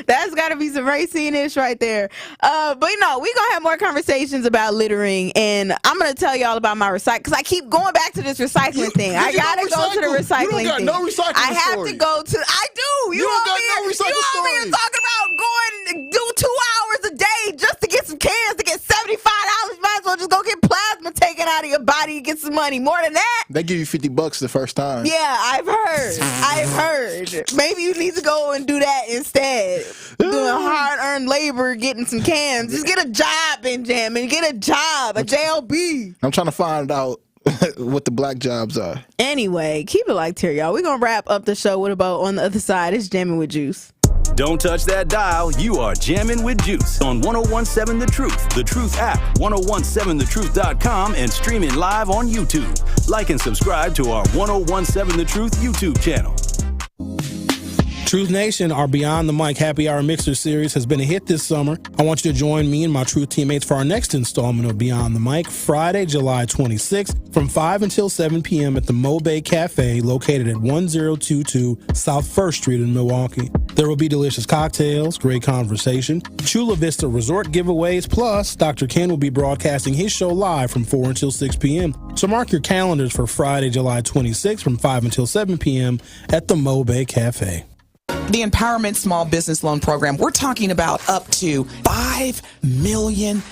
That's got to be some raciness right there. But no, we're going to have more conversations about littering. And I'm going to tell y'all about my recycle. Because I keep going back to this recycling thing. I got to go to the recycling thing. No recycling I have to go to. I do. You want me to talk about going do 2 hours a day just to get some cans to get $75? Might as well just go get plasma taken out of your body and get some money. More than that, they give you $50 the first time. Yeah, I've heard. Maybe you need to go and do that instead. Doing hard-earned labor, getting some cans. Just get a job, Benjamin. Get a job, a JLB. I'm trying to find out what the black jobs are. Anyway, keep it like here, y'all. We're going to wrap up the show with about on the other side. It's Jammin' with Juice. Don't touch that dial. You are jamming with Juice on 1017 The Truth, The Truth app, 1017thetruth.com, and streaming live on YouTube. Like and subscribe to our 1017 The Truth YouTube channel. Truth Nation, our Beyond the Mic Happy Hour Mixer series has been a hit this summer. I want you to join me and my Truth teammates for our next installment of Beyond the Mic, Friday, July 26th, from 5 until 7 p.m. at the Mo Bay Cafe, located at 1022 South 1st Street in Milwaukee. There will be delicious cocktails, great conversation, Chula Vista Resort giveaways, plus Dr. Ken will be broadcasting his show live from 4 until 6 p.m. So mark your calendars for Friday, July 26th, from 5 until 7 p.m. at the Mo Bay Cafe. The Empowerment Small Business Loan Program, we're talking about up to $5 million,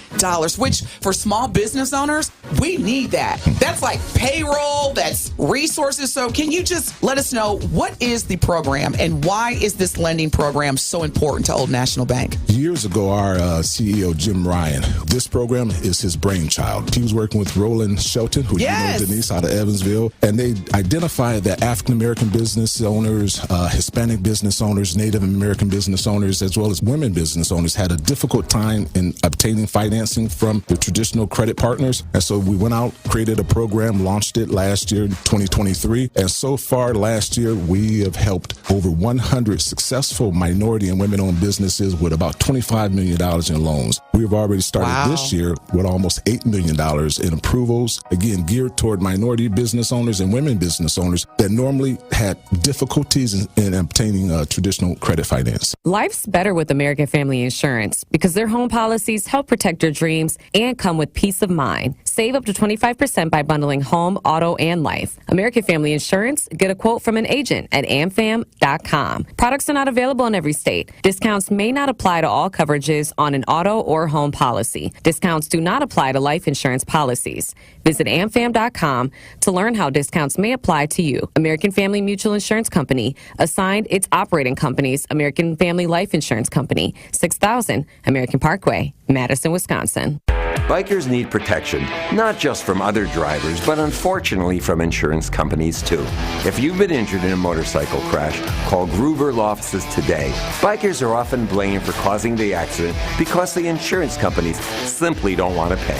which for small business owners, we need that. That's like payroll, that's resources. So can you just let us know what is the program and why is this lending program so important to Old National Bank? Years ago, our CEO, Jim Ryan, this program is his brainchild. He was working with Roland Shelton, who you know, Denise, out of Evansville, and they identified that African-American business owners, Hispanic business owners, Native American business owners, as well as women business owners had a difficult time in obtaining financing from the traditional credit partners. And so we went out, created a program, launched it last year, 2023. And so far last year, we have helped over 100 successful minority and women-owned businesses with about $25 million in loans. We've already started this year with almost $8 million in approvals, again, geared toward minority business owners and women business owners that normally had difficulties in obtaining traditional credit finance. Life's better with American Family Insurance because their home policies help protect your dreams and come with peace of mind. Save up to 25% by bundling home, auto, and life. American Family Insurance, get a quote from an agent at amfam.com. Products are not available in every state. Discounts may not apply to all coverages on an auto or home policy. Discounts do not apply to life insurance policies. Visit amfam.com to learn how discounts may apply to you. American Family Mutual Insurance Company, assigned its operating companies, American Family Life Insurance Company, 6000 American Parkway, Madison, Wisconsin. Bikers need protection, not just from other drivers, but unfortunately from insurance companies too. If you've been injured in a motorcycle crash, call Gruber Law Offices today. Bikers are often blamed for causing the accident because the insurance companies simply don't want to pay.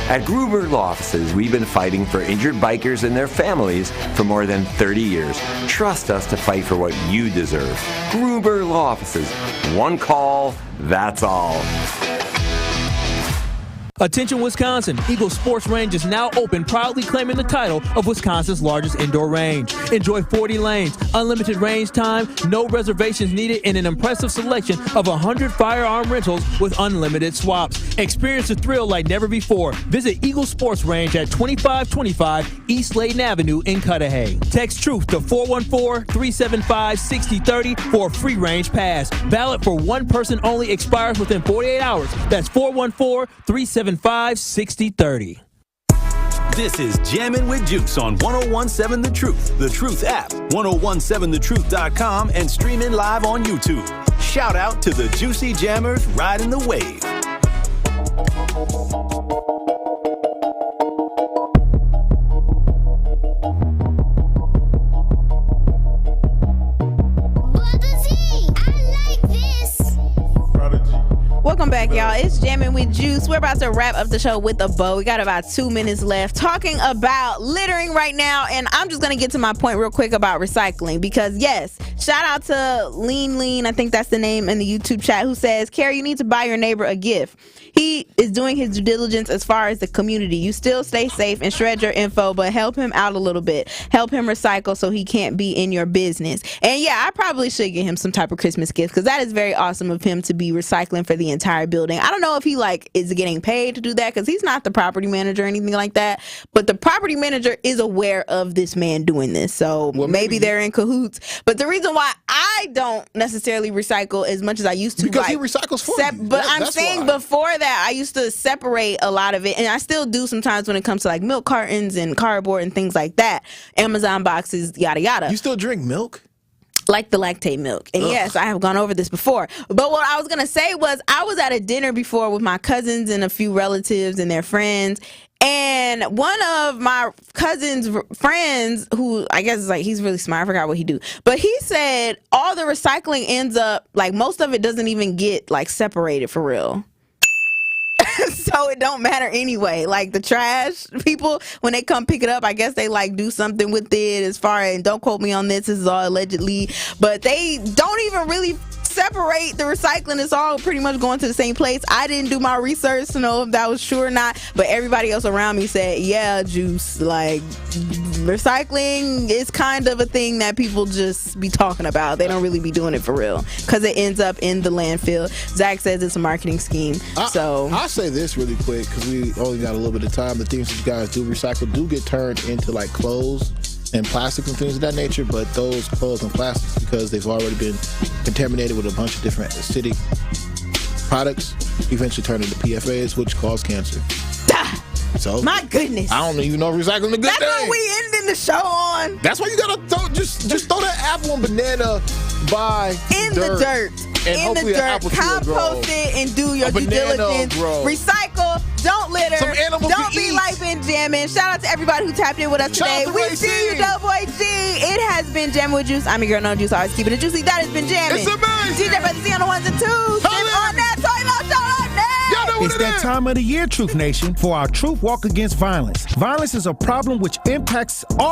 At Gruber Law Offices, we've been fighting for injured bikers and their families for more than 30 years. Trust us to fight for what you deserve. Gruber Law Offices. One call, that's all. Attention Wisconsin, Eagle Sports Range is now open, proudly claiming the title of Wisconsin's largest indoor range. Enjoy 40 lanes, unlimited range time, no reservations needed, and an impressive selection of 100 firearm rentals with unlimited swaps. Experience the thrill like never before. Visit Eagle Sports Range at 2525 East Layton Avenue in Cudahy. Text TRUTH to 414-375-6030 for a free range pass. Valid for one person only, expires within 48 hours. That's 414-375-6030. This is Jammin' with Juice on 1017 The Truth app, 1017thetruth.com, and streaming live on YouTube. Shout out to the Juicy Jammers riding the wave. Welcome back, y'all. It's Jammin' with Juice. We're about to wrap up the show with a bow. We got about 2 minutes left talking about littering right now, and I'm just going to get to my point real quick about recycling because, yes, shout out to Lean, I think that's the name in the YouTube chat, who says, Carrie, you need to buy your neighbor a gift. He is doing his due diligence as far as the community. You still stay safe and shred your info, but help him out a little bit. Help him recycle so he can't be in your business. And yeah, I probably should get him some type of Christmas gift because that is very awesome of him to be recycling for the entire building. I don't know if he is getting paid to do that because he's not the property manager or anything like that, but the property manager is aware of this man doing this. So maybe they're in cahoots. But the reason why I don't necessarily recycle as much as I used to, because he recycles for you. But I'm saying before that, I used to separate a lot of it, and I still do sometimes when it comes to like milk cartons and cardboard and things like that, Amazon boxes, yada yada. You still drink milk? Like the lactate milk. And yes, I have gone over this before. But what I was going to say was I was at a dinner before with my cousins and a few relatives and their friends. And one of my cousin's friends, who I guess is like, he's really smart. I forgot what he do. But he said all the recycling ends up, like most of it doesn't even get like separated for real. So it don't matter anyway. Like the trash people, when they come pick it up, I guess they like do something with it as far as, and don't quote me on this is all allegedly, but they don't even really separate the recycling. It's all pretty much going to the same place. I didn't do my research to know if that was true or not, but everybody else around me said, yeah, Juice, like recycling is kind of a thing that people just be talking about. They don't really be doing it for real because it ends up in the landfill. Zach says it's a marketing scheme. I'll say this really quick because we only got a little bit of time. The things that you guys do recycle do get turned into like clothes and plastic and things of that nature, but those clothes and plastics, because they've already been contaminated with a bunch of different acidic products, eventually turn into PFAs, which cause cancer. So my goodness, I don't even know if recycling a good That's thing. what we ending the show on. That's why you gotta just throw that apple and banana by in the dirt. And in the dirt, compost it and do your due diligence. Recycle, don't litter, don't be like Ben Jammin. Shout out to everybody who tapped in with us today. We see you, Doughboy G. It has been Jammin' with Juice. I'm your girl, Noni Juice. Always keeping it juicy. That has been Jammin'. It's amazing. DJ Brother Z on the ones and twos. On that toilet show next. It's that time of the year, Truth Nation, for our Truth Walk Against Violence. Violence is a problem which impacts all